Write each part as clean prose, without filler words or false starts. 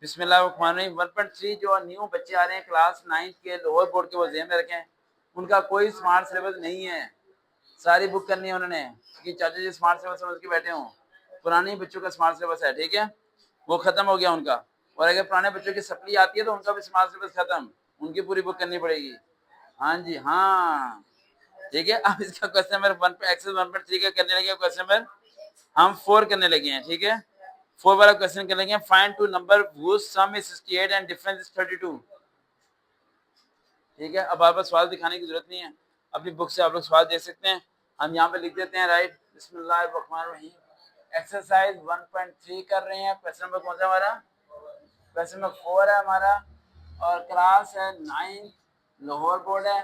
बिस्मिल्लाहिर्रहमानिर्रहीम 1.3 जो न्यू बच्चे आ रहे हैं क्लास 9 के लोअर बोर्ड के, वो ज़हन में रखें, उनका कोई स्मार्ट सिलेबस नहीं है। सारी बुक करनी है उन्होंने कि चाचा जी स्मार्ट सिलेबस समझ के बैठे हों। पुराने बच्चों का स्मार्ट सिलेबस है, ठीक है, वो खत्म हो गया उनका। और अगर पुराने बच्चों की सप्ली आती है तो उनका भी स्मार्ट सिलेबस खत्म, उनकी पूरी बुक करनी पड़ेगी। हाँ जी हाँ, ठीक है। अब इसका क्वेश्चन नंबर 1 एक्सरसाइज 1.3 का करने लगे, क्वेश्चन नंबर हम 4 करने लगे हैं, ठीक है। 4 वाला क्वेश्चन कर लेंगे, find two number whose sum is 68 and difference is 32, ठीक है। अब आप सवाल दिखाने की जरूरत नहीं है, अपनी बुक से आप लोग सवाल दे सकते हैं। हम यहाँ पे लिख देते हैं, राइट। बिस्मिल्लाहिर्रहमानिर्रहीम एक्सरसाइज 1.3 कर रहे हैं। क्वेश्चन नंबर कौन सा हमारा? क्वेश्चन नंबर 4 है हमारा, और क्लास है 9, लाहौर बोर्ड है,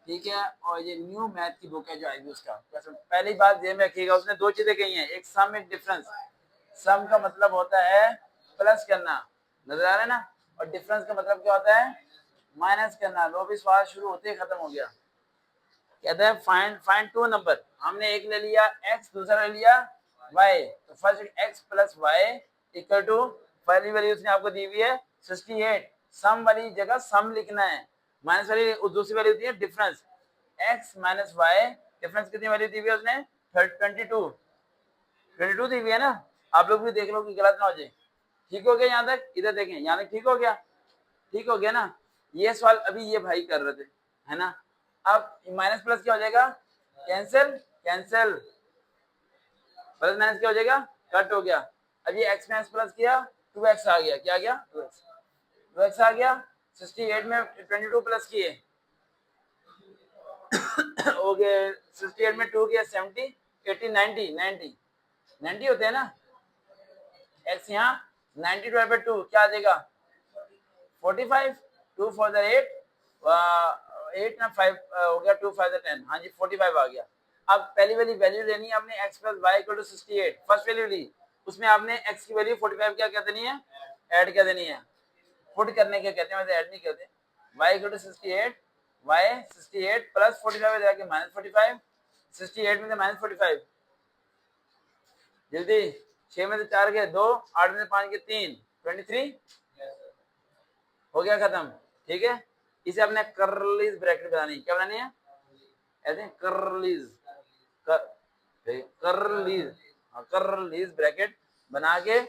ठीक है। और ये न्यू मैथ की बुक है जो आएगी उसका क्वेश्चन। पहली बात ध्यान में रखिएगा, उसने दो चीजें कही हैं, एक सम एक डिफरेंस। सम का मतलब होता है प्लस करना, नजर आ रहा है ना, और डिफरेंस का मतलब क्या होता है? माइनस करना। लो भी सवाल शुरू होते ही खत्म हो गया। कहता है फाइंड टू नंबर, हमने एक ले लिया x, दूसरा ले लिया y, तो first x plus Y equal to, पहली वैल्यू उसने आपको दी हुई है 68, सम वाली जगह सम लिखना है, माइनस वाली दूसरी वैल्यू दी है difference, x minus Y, difference कितनी वैल्यू दी हुई है उसने? 22 दी हुई है ना। आप लोग भी देख लो कि गलत ना हो जाए। ठीक हो गया यहाँ तक? इधर देखें, यहाँ तक ठीक हो गया? ठीक हो गया ना। ये सवाल अभी ये भाई कर रहे थे, है ना। अब माइनस प्लस क्या हो जाएगा? Cancel, cancel. प्लस माइनस क्या हो जाएगा? कट हो गया। अब ये x माइनस प्लस किया, 2x आ गया। क्या आ गया? 2x आ गया। 68 में 22 प्लस किए हो गए, 68 में 2 किया 70, 80, 90, 90, 90 होते हैं ना। x यहाँ 90 डिवाइड बाय 2 क्या आ जाएगा? 45, 2 4 द 8, 8 ना 5 हो गया, 2 5 द 10, हाँ जी 45 आ गया। अब पहली वाली वैल्यू लेनी है आपने, x plus Y equal to 68, first value ली, उसमें आपने x की वैल्यू 45 क्या देनी है? ऐड क्या देनी है? पुट करने के कहते हैं, वैसे ऐड नहीं कहते। y equal to 68, y 68 plus 45 जाके माइनस 45, 68 में से माइनस 45, जल्दी 6 में से 4 गए 2, 8 में से 5 गए 3, 23 हो गया, खत्म। ठीक है, इसे अपने कर्लीज ब्रैकेट बनानी, क्या बनानी है? ऐसे कर्लीज, कर्लीज, कर्लीज ब्रैकेट बना के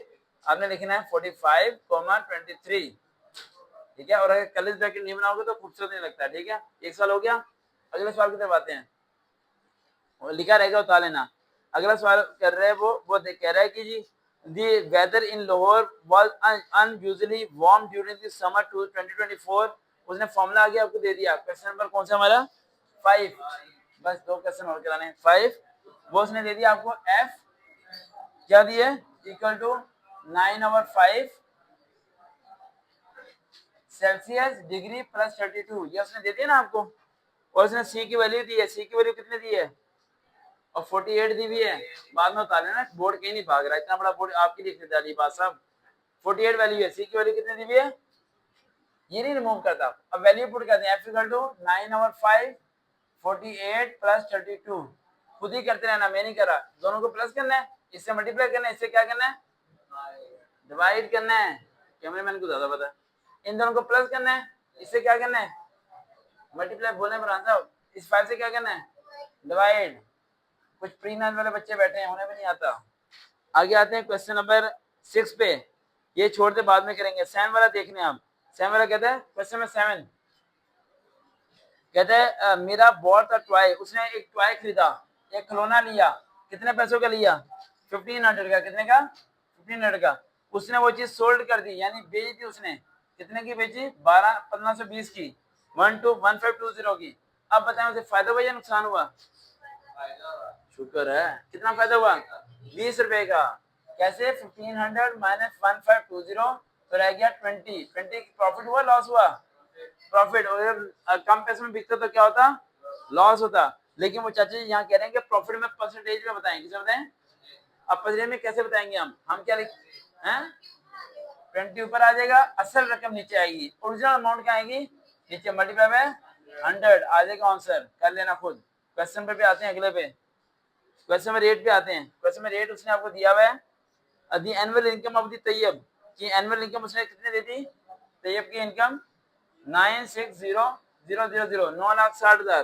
आपने लिखना है 45, 23, ठीक है। और अगर कर्लीज ब्रैकेट नहीं बनाओगे तो खूबसूरत नहीं लगता, ठीक है। एक सवाल हो गया। अगले सवाल की तरफ आते हैं, लिखा रहेगा उतार लेना। अगला सवाल कर रहे हैं वो कह रहा है कि जी the weather in Lahore was unusually warm during the summer 2024, उसने फॉर्मूला आगे आपको दे दिया। क्वेश्चन नंबर कौन सा हमारा? 5, बस 2 क्वेश्चन और कराने हैं। 5 वो उसने दे दिया आपको, f क्या दिए? Equal to 9/5 Celsius degree plus 32, ये उसने दे दिया ना आपको। और उसने c की वैल्यू दी है, c की वैल्यू कितने दी है? और 48 दी हुई है। बाद में उतार लेना, बोर्ड कहीं नहीं भाग रहा, इतना बड़ा बोर्ड आपकी लिखने डाली बात साहब। 48 वैल्यू है, सी की वैल्यू कितनी दी हुई है? ये नहीं रिमूव करता। अब वैल्यू पुट करते हैं, f इक्वल टू 9/5 48 प्लस 32, खुद ही करते रहना, मैं नहीं कर रहा। दोनों को प्लस करना है, इससे मल्टीप्लाई करना है, इससे क्या करना है? डिवाइड करना है। कैमरामैन को ज्यादा पता है। इन दोनों को प्लस करना है, इससे क्या करना है? मल्टीप्लाई। बोलने पर साहब, इस 5 से क्या करना है? डिवाइड। कुछ प्री नाइन वाले बच्चे बैठे हैं, उन्हें भी नहीं आता। आगे आते हैं क्वेश्चन नंबर 6 पे, ये छोड़ते बाद में करेंगे। 7 वाला देखने आप। 7 वाला कहता है, क्वेश्चन नंबर 7 कहता है मेरा बॉट था टॉय, उसने एक टॉय खरीदा, एक खिलौना लिया, कितने पैसों का लिया? 1500 का। कितने का? 1500 का। उसने वो चीज सोल्ड कर दी, यानी बेच दी उसने। कितने की बेची? 1520 की, 1520 की। अब बताएं उसे फायदा हुआ या नुकसान हुआ? शुक्र है। कितना फायदा हुआ? 20 रुपए का। कैसे? 1500 माइनस 1520 तो रह गया 20 प्रॉफिट हुआ, लॉस हुआ? प्रॉफिट। और कम पैसे में बिकता तो क्या होता? लॉस होता। लेकिन वो चाचा जी यहाँ कह रहे हैं कि प्रॉफिट में परसेंटेज में बताएं। किसे बताएं? अब परसेंटेज में कैसे बताएंगे हम क्या लिख हैं? 20 ऊपर आ जाएगा, असल रकम नीचे आएगी, ओरिजिनल अमाउंट क्या आएगी? नीचे, मल्टीप्लाई में 100 आ जाएगा आंसर। कर लेना खुद। क्वेश्चन पे आते हैं, अगले पे क्वेश्चन में रेट पे आते हैं। क्वेश्चन में रेट उसने आपको दिया हुआ है, the annual income of the Tayyab, कि एनुअल इनकम उसने कितने दे दी, तैयब की इनकम 960,000 9,60,000।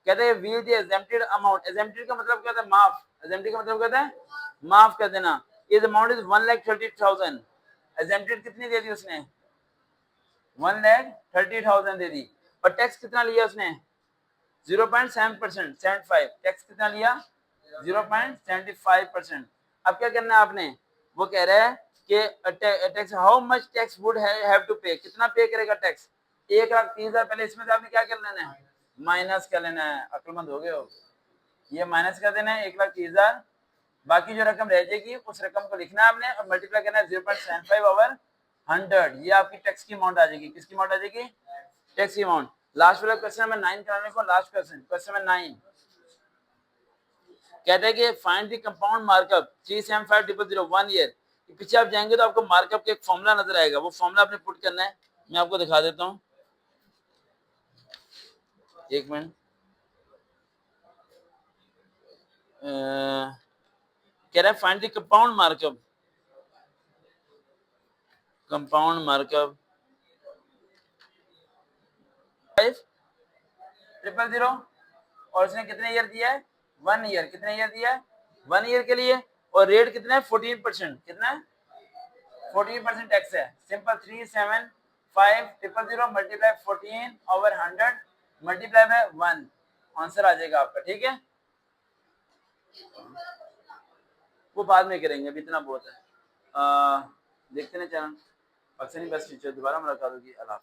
कहते हैं we the exempted amount, exempted का मतलब क्या होता है, माफ, एग्जेम्प्टेड का मतलब क्या होता है, माफ कर देना। इस अमाउंट इज 1,30,000। एग्जेम्प्टेड कितनी दे दी उसने, 1,30,000 दे दी। और टैक्स कितना लिया उसने, 0.7%, 75। टैक्स कितना लिया, 0.75%। अब क्या करना है आपने, वो कह रहा है कि tax, how much tax would have to pay, कितना पे करेगा टैक्स, 1,30,000। पहले इसमें से आपने क्या कर लेना है, माइनस कर लेना है, अक्लमंद हो गए हो, ये माइनस कर देना है 1,30,000। बाकी जो रकम रह जाएगी उस रकम को लिखना है आपने और मल्टीप्लाई करना है 0.75 ओवर 100। ये आपकी टैक्स की अमाउंट आ जाएगी, किसकी अमाउंट आ जाएगी, टैक्स की अमाउंट। लास्ट वाला क्वेश्चन नंबर 9 कराने को, लास्ट क्वेश्चन, क्वेश्चन नंबर 9 कहते हैं कि find the compound markup 375,000 1 year. पीछे आप जाएंगे तो आपको मार्कअप का एक फॉर्मूला नजर आएगा, वो फॉर्मूला आपने पुट करना है। मैं आपको दिखा देता हूँ, एक मिनट। कह रहा है find the compound markup, compound markup 5,000 और उसने कितने ईयर दिया है, 1 ईयर। कितने ईयर दिया है, 1 ईयर के लिए। और रेट कितना है, 14%। कितना है, 14% टैक्स है। Simple 375,000 multiply 14 over 100 multiply by 1, answer आ जाएगा आपका। ठीक है, वो बाद में करेंगे, अभी इतना बहुत है। देखते हैं चैनल पाकिस्तानी बेस्ट टीचर, दोबारा मुलाकात होगी। अल्लाह हाफिज़।